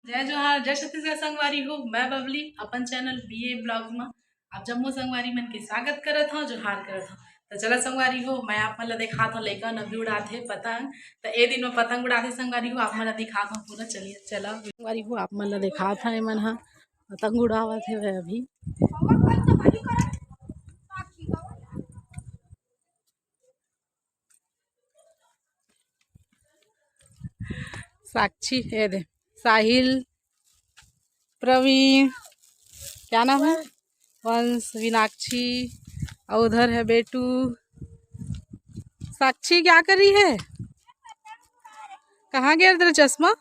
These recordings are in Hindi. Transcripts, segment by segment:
जय जोहार जय छत्तीसगढ़ संगवारी हो। मैं बबली अपन चैनल बीए ब्लॉग में आप जम्मू संगवारी मन के स्वागत करत हूँ, जोहार करत हूँ। तो चला संगवारी हो, मैं आप मन ला दिखात हूँ लइकन अभी उड़ाते पतंग। तो ए दिन में पतंग उड़ाते संगवारी हो, आप मन ला दिखात हूँ पूरा। चलिए चला संगवारी हो, आप मन ला दिखात है मन हा पतंग उड़ावत है अभी। साक्षी है दे, साहिल, प्रवीण, क्या नाम है, वंश, मीनाक्षी, और उधर है बेटू। साक्षी क्या कर रही है? कहाँ गया तेरा चश्मा?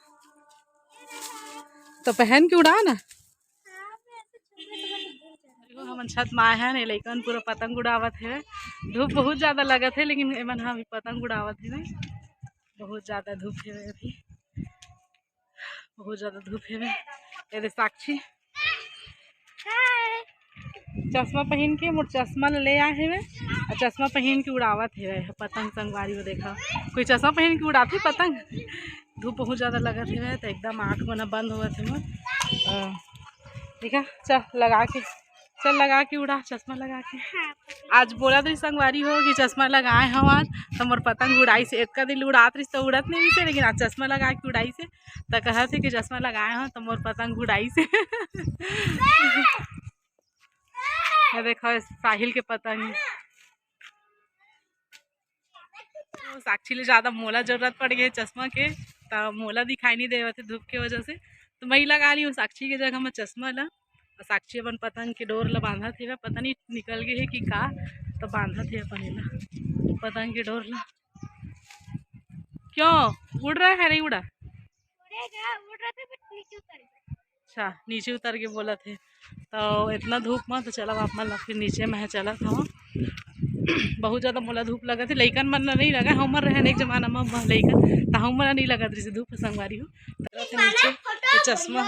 तो पहन के उड़ा ना। हम छत में आए हैं, लइकन पूरा पतंग उड़ावत है। धूप बहुत ज्यादा लगत है, लेकिन एमन हाँ भी पतंग उड़ावत है। बहुत ज्यादा धूप है अभी, बहुत ज्यादा धूप है। ये साक्षी चश्मा पहन के, मोर चश्मा ले आए है और चश्मा पहन के उड़ावत है पतंग। संगवारी हो देखा, कोई चश्मा पहन के उड़ाती पतंग। धूप बहुत ज़्यादा लगत है तो एकदम आँख बना बंद हुआ थे मोर। ठीक है, चल लगा के, चल लगा के उड़ा चश्मा लगा के। आज बोला तो संगवारी हो कि चश्मा लगाए हम आज, तो मोर पतंग उड़ाई से एक दिन उड़ात रही तो उड़त नहीं से, लेकिन आज चश्मा लगा के उड़ाई से तो कहा थे कि चश्मा लगाए हो तो मोर पतंग उड़ाई से। देखो साहिल के पतंग। तो साक्षी ले ज़्यादा मोला जरूरत पड़ गई चश्मा के, तो मोला दिखाई नहीं दे थे धूप की वजह से, तो मैं लगा ली हूँ साक्षी की जगह में चश्मा ला। और साक्षी अपन पतंग के डोर ला बांधा थे, पता नहीं निकल गए है कि का, तो बांधा थे अपन ला पतंग के डोर ला। क्यों उड़ रहा है? नहीं उड़ा, उड़ रहा था। अच्छा नीचे उतर के बोला थे, तो इतना धूप में तो चला आप मन फिर नीचे में है चला था। बहुत ज़्यादा मोला धूप लगा थी, लइकन मन नहीं लगा, हमर रहने एक जमाना में लइकन तो हम नहीं लगा रही धूप। संगवारी हो नीचे ये चश्मा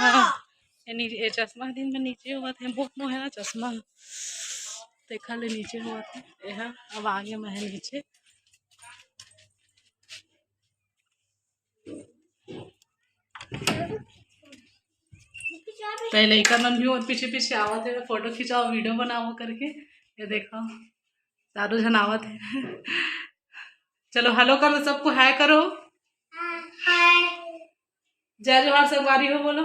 ये चश्मा दिन में नीचे हुआ थे, बहुत मोह है ना चश्मा देखा ले नीचे हुआ था यह। अब आगे में है नीचे। तो लइकन मन भी और पीछे पीछे आवत है, फोटो खिंचाओ वीडियो बनाओ करके। ये देखो चारों जन आवत है। चलो हेलो करो, सबको हाय करो। जय जोहार संगवारी हो बोलो।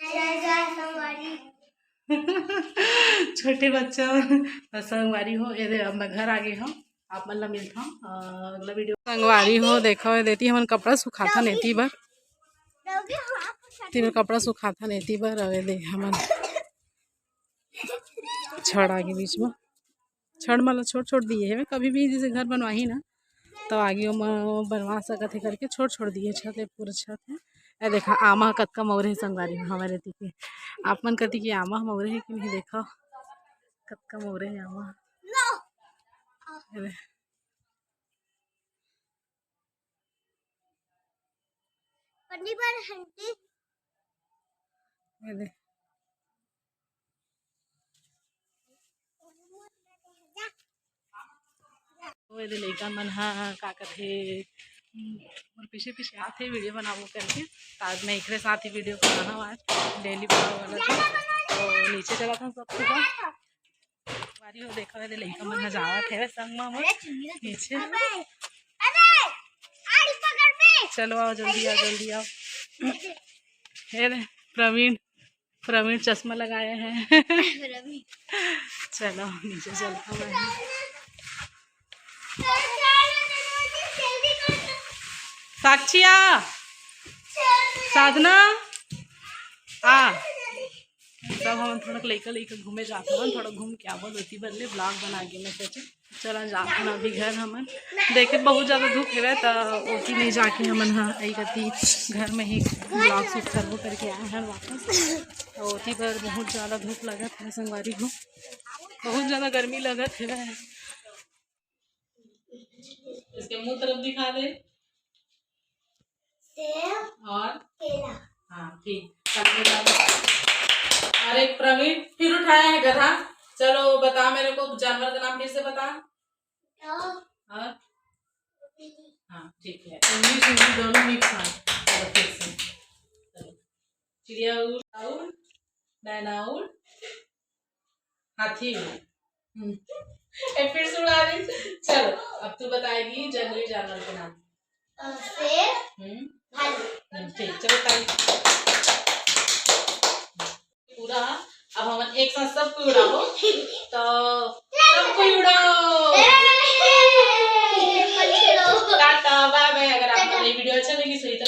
जय जोहार संगवारी। छोटे बच्चा संगवारी हो। ये अब मैं घर आ गई हूँ, आप मन ला मिलता हूँ अगला वीडियो। संगवारी हो देखो देती हमन कपड़ा सुखा था नेती बर, तीन कपड़ा सुखा था नेती बर। अवे दे हमन छड़ आगे बीच में छड़ मतलब छोड़ छोड़ दिए है, कभी भी जैसे घर बनवाही ना तो आगे बनवा सकत है करके छोड़ छोड़ दिए छत है, पूरा छत है। ए देखा आमा कतका मौरे है संगवारी में हमारे तीके। आप मन कती कि आमा मौरे है कि नहीं, देखा कतका मौरे है आमा। लइका मन का कथे और पीछे पीछे आते वीडियो बनाबो करके। आज मैं एक साथ ही वीडियो बनाना हूँ, आज डेली ब्लॉग वाला था। तो नीचे चला था सब सुबह बारी हो देखा है लइका मन जावत है संग में नीचे। चलो आओ जल्दी आओ जल्दी आओ। प्रवीण प्रवीण चश्मा लगाए हैं। चलो नीचे चलता मैं। साक्षिया साधना आ सब हम थोड़ा लइका लइका घूमे जाते हैं, थोड़ा घूम के आवल होती बदले ब्लॉग बना के मैं सोचे चला जाते हैं अभी घर। हमन देखे बहुत ज़्यादा धूप है तो ओती नहीं जाके हमन हाँ आई करती घर में ही ब्लॉग शूट करबो करके आए हैं वापस। तो ओती पर बहुत ज़्यादा धूप लगत है संगवारी को, बहुत ज़्यादा गर्मी लगत है। इसके मुँह तरफ दिखा दे और केला। हाँ ठीक। अरे प्रवीण फिर उठाया है गधा। चलो बता मेरे को जानवर का नाम फिर से बता। हाँ ठीक है, इंग्लिश हिंदी दोनों मिक्स है। चिड़िया उड़, मैना उड़, हाथी उड़। फिर से उड़ा रही। चलो अब तू बताएगी जंगली जानवर के नाम। शेर, भालू। ठीक, चलो टाइम पूरा। अब हम एक साथ सबको उड़ाओ, तो सबको उड़ाओ। टाटा बाय बाय। अगर आपको ये वीडियो अच्छा लगी तो